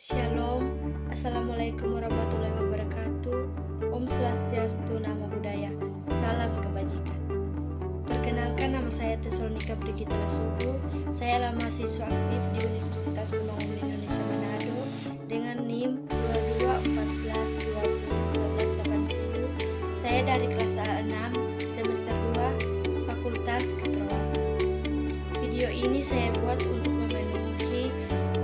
Shalom, Assalamualaikum warahmatullahi wabarakatuh. Om Swastiastu, Namo Buddhaya, salam kebajikan. Perkenalkan, nama saya Tesalonika Brigita Subuh. Saya adalah mahasiswa aktif di Universitas Pembangunan Indonesia Manado dengan NIM 2214201180. Saya dari kelas A6 semester 2 Fakultas Keperawatan. Video ini saya buat untuk memenuhi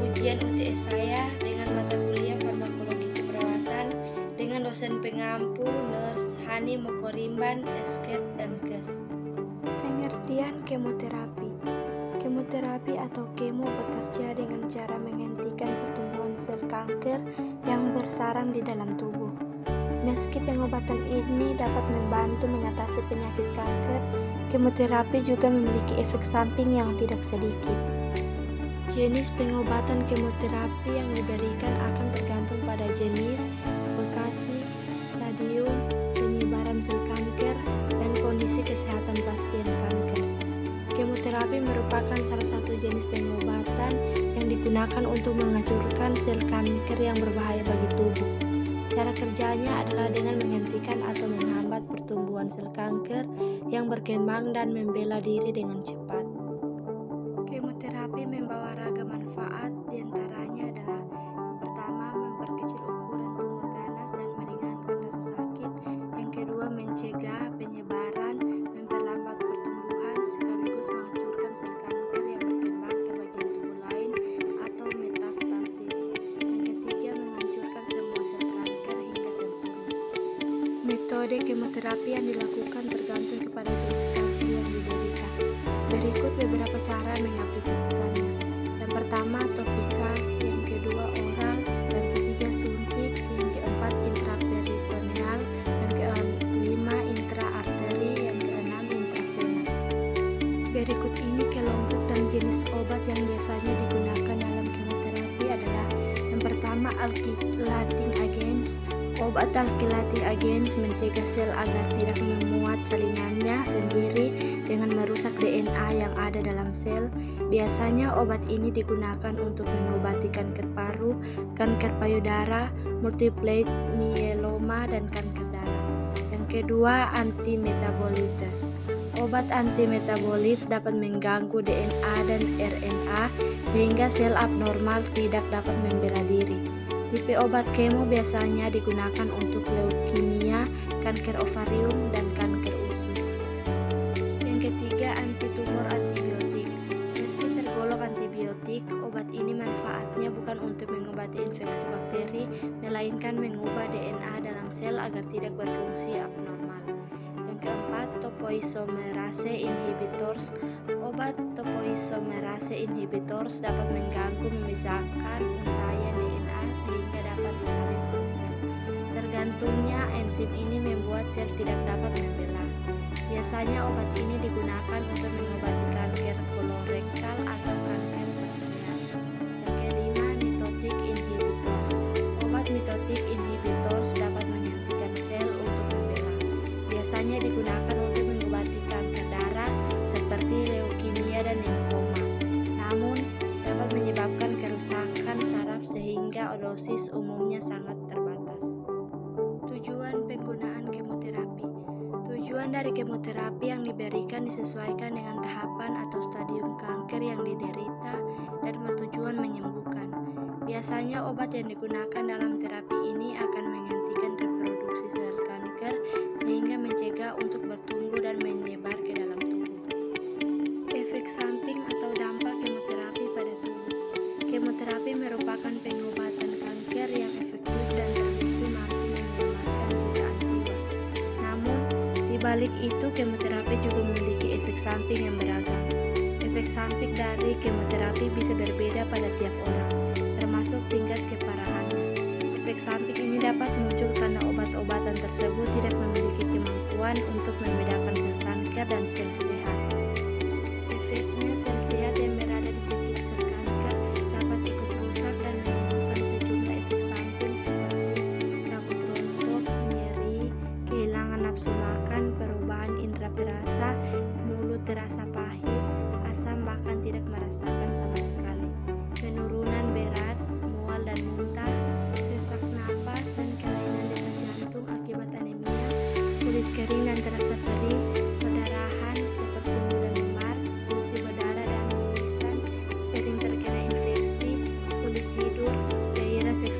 ujian UTS saya dengan mata kuliah farmakologi keperawatan dengan dosen pengampu Nurse Hani Mokorimban Escape MKes. Pengertian kemoterapi. Kemoterapi atau kemo bekerja dengan cara menghentikan pertumbuhan sel kanker yang bersarang di dalam tubuh. Meski pengobatan ini dapat membantu mengatasi penyakit kanker, kemoterapi juga memiliki efek samping yang tidak sedikit. Jenis pengobatan kemoterapi yang diberikan akan tergantung pada jenis, lokasi, stadium, penyebaran sel kanker, dan kondisi kesehatan pasien kanker. Kemoterapi merupakan salah satu jenis pengobatan yang digunakan untuk menghancurkan sel kanker yang berbahaya bagi tubuh. Cara kerjanya adalah dengan menghentikan atau menghambat pertumbuhan sel kanker yang berkembang dan membela diri dengan cepat. Kemoterapi membawa ragam manfaat, diantaranya adalah yang pertama, memperkecil ukuran tumor ganas dan meringankan rasa sakit. Yang kedua, mencegah penyebaran, memperlambat pertumbuhan, sekaligus menghancurkan sel kanker yang berkembang ke bagian tubuh lain atau metastasis. Yang ketiga, menghancurkan semua sel kanker hingga sempurna. Metode kemoterapi yang dilakukan tergantung kepada jenis kanker yang diderita. Berikut beberapa cara mengaplikasikannya. Yang pertama, topikal, yang kedua oral, yang ketiga suntik, yang keempat intraperitoneal, yang kelima intraarteri, yang keenam intravena. Berikut ini kelompok dan jenis obat yang biasanya digunakan dalam kemoterapi adalah yang pertama, alkylating agents. Obat alkylating agents mencegah sel agar tidak memuat salinannya sendiri dengan merusak DNA yang ada dalam sel. Biasanya obat ini digunakan untuk mengobati kanker paru, kanker payudara, multiple myeloma, dan kanker darah. Yang kedua, antimetabolites. Obat antimetabolit dapat mengganggu DNA dan RNA sehingga sel abnormal tidak dapat membela diri. Tipe obat kemo biasanya digunakan untuk leukemia, kanker ovarium, dan kanker usus. Yang ketiga, antitumor antibiotik. Meski tergolong antibiotik, obat ini manfaatnya bukan untuk mengobati infeksi bakteri, melainkan mengubah DNA dalam sel agar tidak berfungsi abnormal. Yang keempat, topoisomerase inhibitors. Obat topoisomerase inhibitors dapat mengganggu memisahkan untayan DNA sehingga dapat disalin oleh sel. Tergantungnya enzim ini membuat sel tidak dapat membelah. Biasanya obat ini digunakan untuk mengobati kanker kolorektal atau kanker pankreas. Yang kelima, mitotic inhibitors. Obat mitotic inhibitors dapat menghentikan sel untuk membelah. Biasanya digunakan untuk mengobati kanker darah seperti leukemia dan limfoma. Namun, dapat menyebabkan kerusakan saraf sehingga dosis umumnya sangat terbatas. Tujuan penggunaan kemoterapi. Tujuan dari kemoterapi yang diberikan disesuaikan dengan tahapan atau stadium kanker yang diderita dan bertujuan menyembuhkan. Biasanya obat yang digunakan dalam terapi ini akan menghentikan reproduksi sel kanker sehingga mencegah untuk bertumbuh dan menyebar ke dalam tubuh. Efek samping atau dampak kemoterapi pada tubuh. Kemoterapi merupakan pengobatan kanker yang efektif dan terbukti mampu menyelamatkan jutaan jiwa. Namun, di balik itu kemoterapi juga memiliki efek samping yang beragam. Efek samping dari kemoterapi bisa berbeda pada tiap orang, termasuk tingkat keparahannya. Efek samping ini dapat muncul karena obat-obatan tersebut tidak memiliki kemampuan untuk membedakan sel kanker dan sel sehat. Efeknya, sel sehat yang berada di sekitar sel kanker dapat ikut rusak dan menimbulkan sejumlah efek samping seperti rambut rontok, nyeri, kehilangan nafsu makan, perubahan indera perasa, mulut terasa pahit, asam bahkan tidak merasakan sama sekali, penurunan berat, mual dan muntah,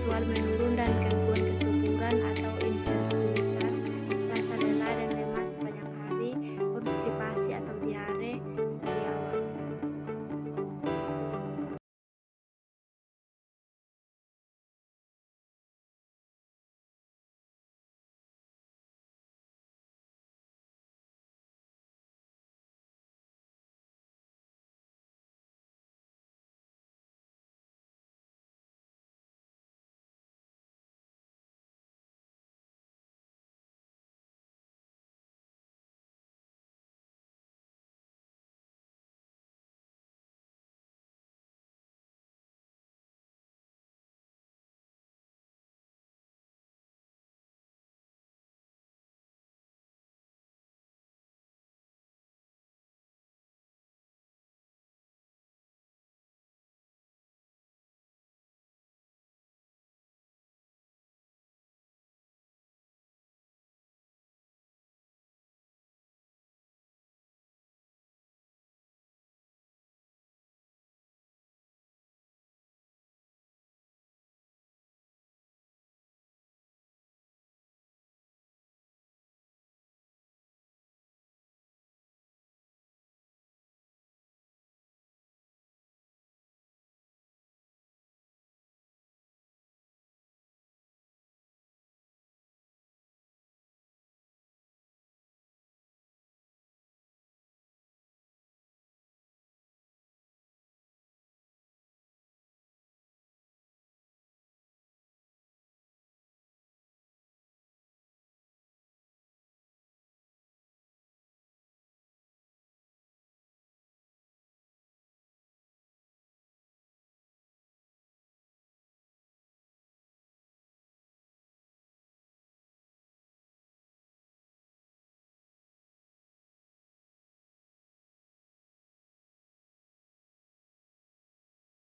seksual menurun dan